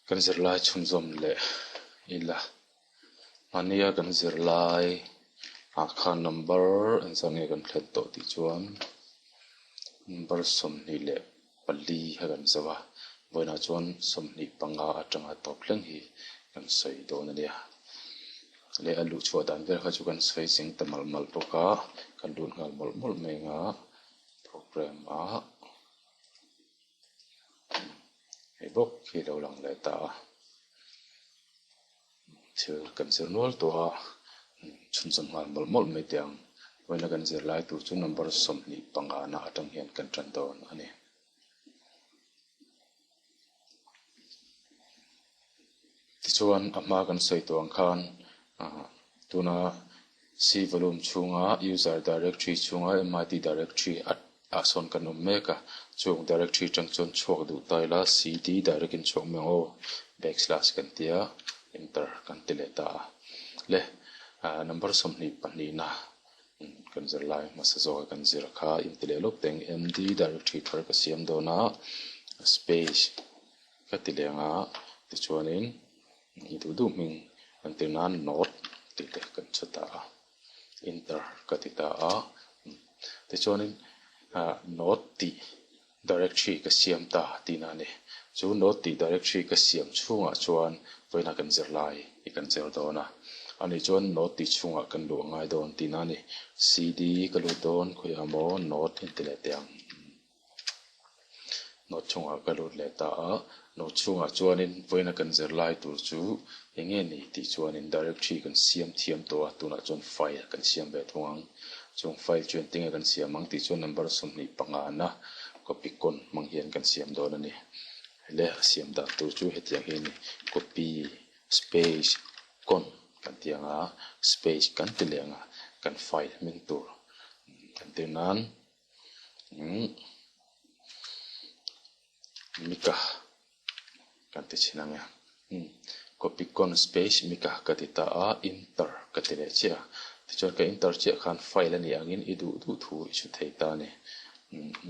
kan zirlai chun zom le ila ania kan zirlai kha number an sange kan thlet to ti chuan number som ni le pali ha kan zawa boina chuan som ni panga atanga top leng hi kan sei do na nia le alu chua dan ver kha chu kan sei sing tamal mal poka kan dun ngal mol mol me nga program a hei bok hi lo lang le ta thil kan zir nual to a chun som ngal mol mol me tiang boina kan zir lai tu chu number som ni panga na atang hian kan tran don ani tichuan ama kan sei to ang khan tuna C volume chunga user directory chunga MIT directory a son kan meka chung directory chang chon chok du taila cd direct in chok me o backslash kan tia enter kan tileta le number som ni pani na kan zir lai masazo kan zir kha intile lok teng md directory thar ka siam do na space ka tilenga tichuanin itu du ming antina note tite kan chata enter katita a tichuanin note ti directory ka siam ta tina ne chu note ti directory ka siam chunga chuan voina kan zir lai I kan zir do na ani chuan note ti chunga kan lu ngai don tina ne cd ka lu don khoyamo note intile tiang note chunga ka lu le ta a note chunga chuanin voina kan zir lai tur chu enge ni ti chuanin directory kan siam thiam to atuna chuan file kan siam be thungang chung file chuan tinga kan siam mang ti chuan number som ni panga na copy kon mang hian kan siam do na ni le siam da tu chu hetiang hi ni copy space kon kan tianga space kan tilenga kan file min tur kan tinan mika kan ti chinanga copy con space mika katita a enter katile chia tichuan ka enter chia khan file ani angin idu du thu chu theita ne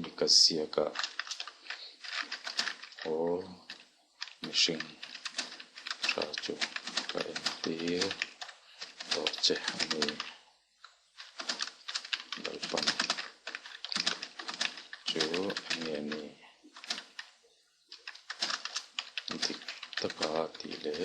mika sia ka o machine cha chu ka enter to che ani dalpan chu ani dik taka ti le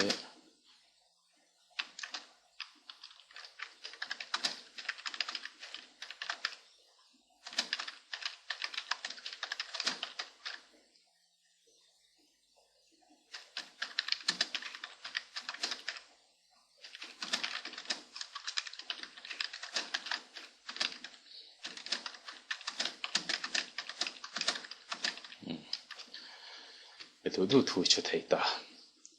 itu du thu chu theita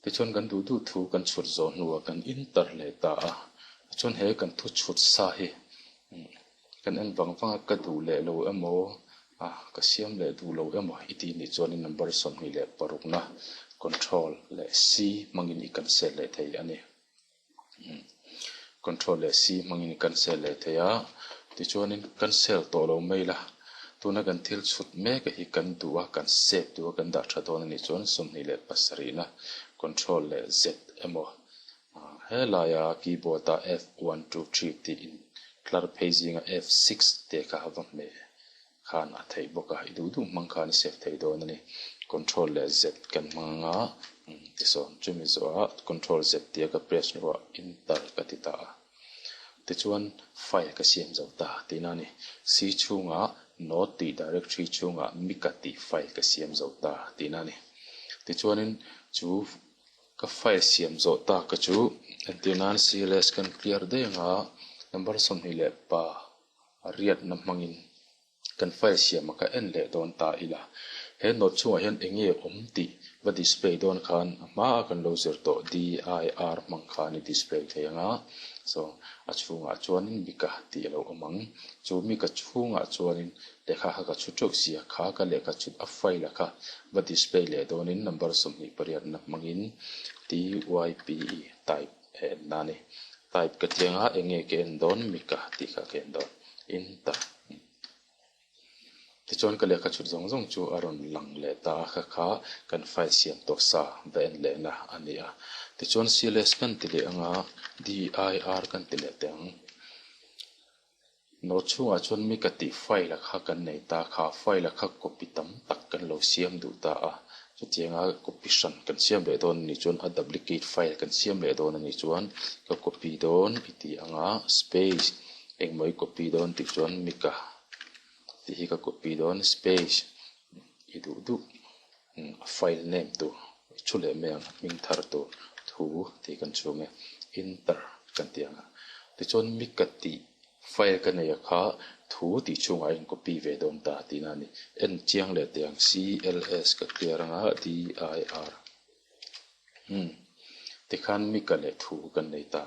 tichuan kan du thu kan chhut zon nuwa kan enter le ta chuan he kan thu chhut sa hi kan en wangwanga ka du le lo emo ka siam le du lo emo iti ni chuan number som ni le paruk na control le c mangin I kan sel le thei ani control le c mangin I kan sel le theya tichuan kan sel to lo maila tuna kan thil chhut me ka hi kan duwa kan save duwa kan da tha don ni chuan som ni le pasari na control le z emo hela ya keyboard ta f1 2 3 ti in clar paging f6 te ka hawa me khan a thei boka idu du mang khan save thei don ni control le z kan manga so chumi zo control z te ka press no enter ka ti ta tichuan file ka siam zo ta tina ni c chunga note ti directory chunga mikati file ka siam zo ta tina ni tichuanin chu ka file siam zo ta ka chu antinan cls kan clear de nga number som hi le pa ariat na mangin kan file siam ka en le don ta ila he note chu hian enge ti va display don khan ma kan lo zir to dir mang khan display thayanga so achunga chuanin bika ti lo amang chu mi ka chunga chuanin lekha ha ka chuchok sia kha ka lekha chut a file kha va display le donin number som ni pariat na mangin type type nani type ka tianga enge ke don mika ti kha ke don inta ti chuan ka lekha chut zong zong chu aron lang le ta kha kan file siam to sa ven le na ania ti chuan cls kan ti le anga dir kan ti le teng no chunga chuan mi ka ti file kha kan nei ta kha file kha copy tam tak kan lo siam du ta a chu tianga copy san kan siam le don ni chuan a duplicate file kan siam le don ani chuan ka copy don iti anga space engmoi copy don ti chuan mi ka ti hi ka copy don space i du file name tu chule me ang ming thar tu thu ti kan chunge enter kan tianga ti chuan mi ka ti file kan nei kha thu ti chunga in copy ve don ta ti na ni en chiang le tiang cls ka clear anga dir ti khan mi ka le thu kan nei ta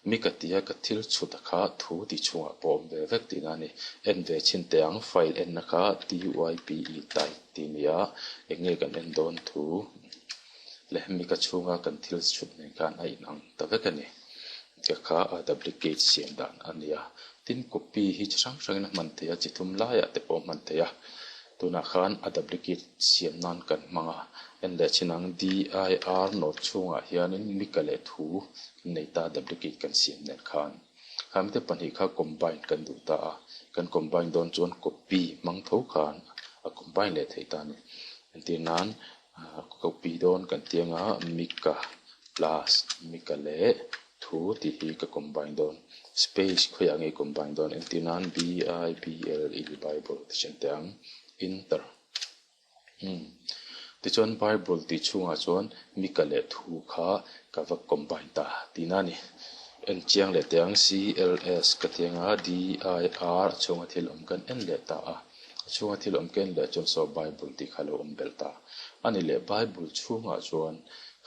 mi ka tia ka thil chut kha thu ti chunga pom ve vek ti na ni en ve chin teang file en na kha type tai ti nia enge kan en don thu le mi ka chunga kan thil chut nei kan ai nang ta vek ani ka kha a duplicate siam dan ania tin copy hi chang chang na man thea chi thum la ya te pom man thea tuna khan a duplicate siam nan kan manga en le chinang dir no chunga hianin mi ka le thu nei ta duplicate kan siam nen khan hamte pan hi kha combine kan du ta kan combine don chuan copy mang tho khan a combine le thei ta ni tin nan copy don kan tianga mi ka plus mi ka le thu ti hi ka combine don space khoya nge combine don en tinan bible bible chen tang enter ti chuan bible ti chunga chuan mi ka le thu kha ka va combine ta tinani en chiang le tang cls ka tianga dir chunga thil om kan en le ta a chunga thil om ken le chon so bible ti khalo om bel ta ani le bible chunga chuan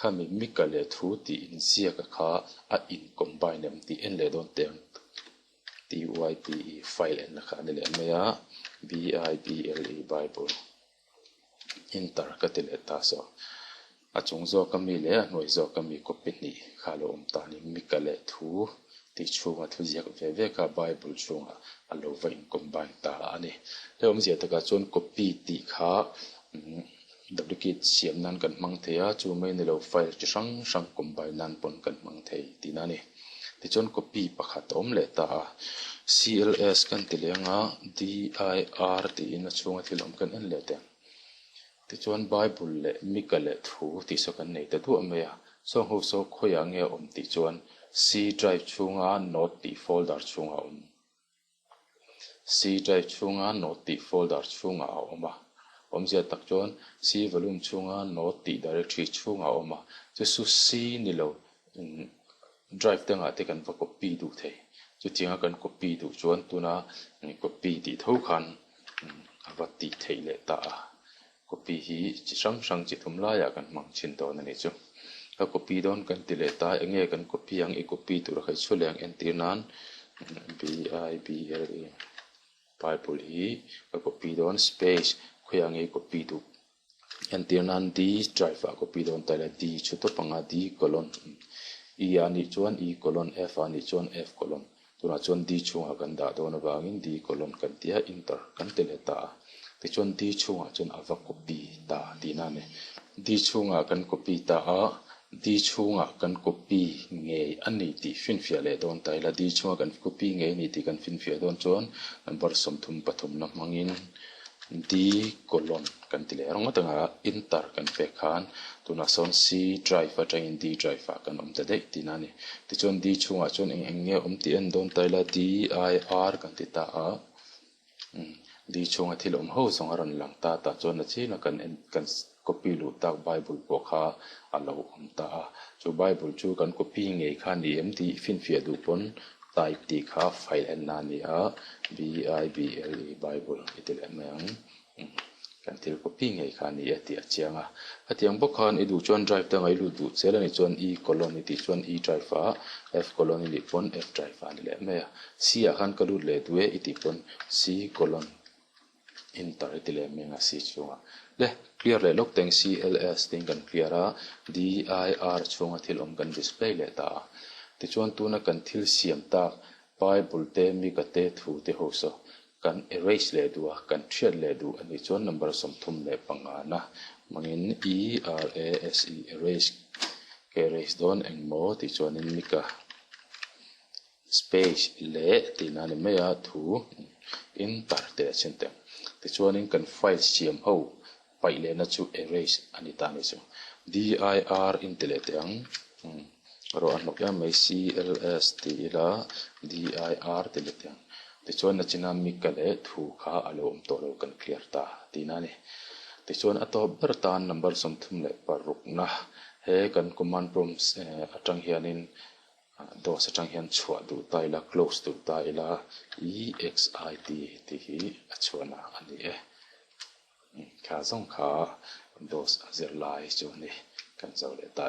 khami mi ka le thu ti in sia ka kha a in combine em ti en le don teng type file en la kha ne le maya bible bible enter ka te le ta so a chung zo ka mi le noi zo ka mi copy ni khalo om ta ni mi ka le thu ti chunga thu ziak ve ve ka bible chunga a lo va in combine ta ani le om zia ta ka chon copy ti kha duplicate siam nan kan mang thea chu mai ni lo file chi sang sang combine nan pon kan mang thei ti na ni ti chon copy pakhat om le ta cls kan ti lenga dir ti in chunga thilom kan en le te ti chon bible le mi ka le thu ti so kan nei ta tu amaya so ho so khoya nge om ti chon c drive chunga note ti folder chunga om c drive chunga note ti folder chunga oma om zia tak chon c volume chunga note ti directory chunga oma chu su c ni lo drive tanga te kan va copy du thei chu tinga kan copy du chuan tuna copy ti tho khan avati thei le ta copy hi chi sang sang chi thum la ya kan mang chin to na ni chu ka copy don kan ti le ta enge kan copy ang I copy tu ra khai chulang en ti nan bible bible hi ka copy don space khoyang I copy tu en ti nan d drive a copy don ta la d chu to panga d colon e ani chuan e colon f ani chuan f colon tuna chuan d chunga kan da don awangin d colon kan tia enter kan te le ta ti chuan d chunga chuan ava copy ta ti na ne d chunga kan copy ta a d chunga kan copy nge ani ti fin fia le don tai la d chunga kan copy nge ni ti kan fin fia don chuan number som thum pathum na mangin d colon kan ti le rong atanga enter kan fe khan tuna son c drive a train d drive a kan om ta dei ti na ni ti chuan d chunga chuan eng nge om ti en don tai la dir kan ti ta a d chunga thil om ho song aron lang ta ta chuan na chi na kan copy lu ta bible po kha alo om ta chu bible chu kan copy nge khan ni em ti fin fia du pon type ti kha file en na ni a bible bible itel emang kan til copy nge khan ni ati achianga atiang bo khan edu chuan drive ta ngai lu du chela ni chuan e colon ti chuan e drive a f colon ni pon f drive a ni le me c a khan ka lu le duwe iti pon c colon enter itel emang a c chunga le clear le lok teng cls ting kan clear a dir chunga thil om kan display le ta ti chuan tuna kan thil siam ta bible te mi ka te thu te ho so kan erase le duwa kan thiat le du ani chuan number som thum le panga na mangin erase erase ke erase don engmaw ti chuanin mika space le tina ni maya thu in tar te chinte ti chuanin kan file siam ho pai le na chu erase ani ta ni chu dir in tele te ang ro an nok ya mai cls ti la dir tele te ang ti chuan na china mika le thu kha alo om to lo kan clear ta tina ni ti chuan ato ber tan number som thum le paruk na he kan command prompts atang hianin do sa tang hian chhuah du ta ila close du ta ila exit ti hi achuana ani kha zong kha dos azir lai chu ni kan zo le ta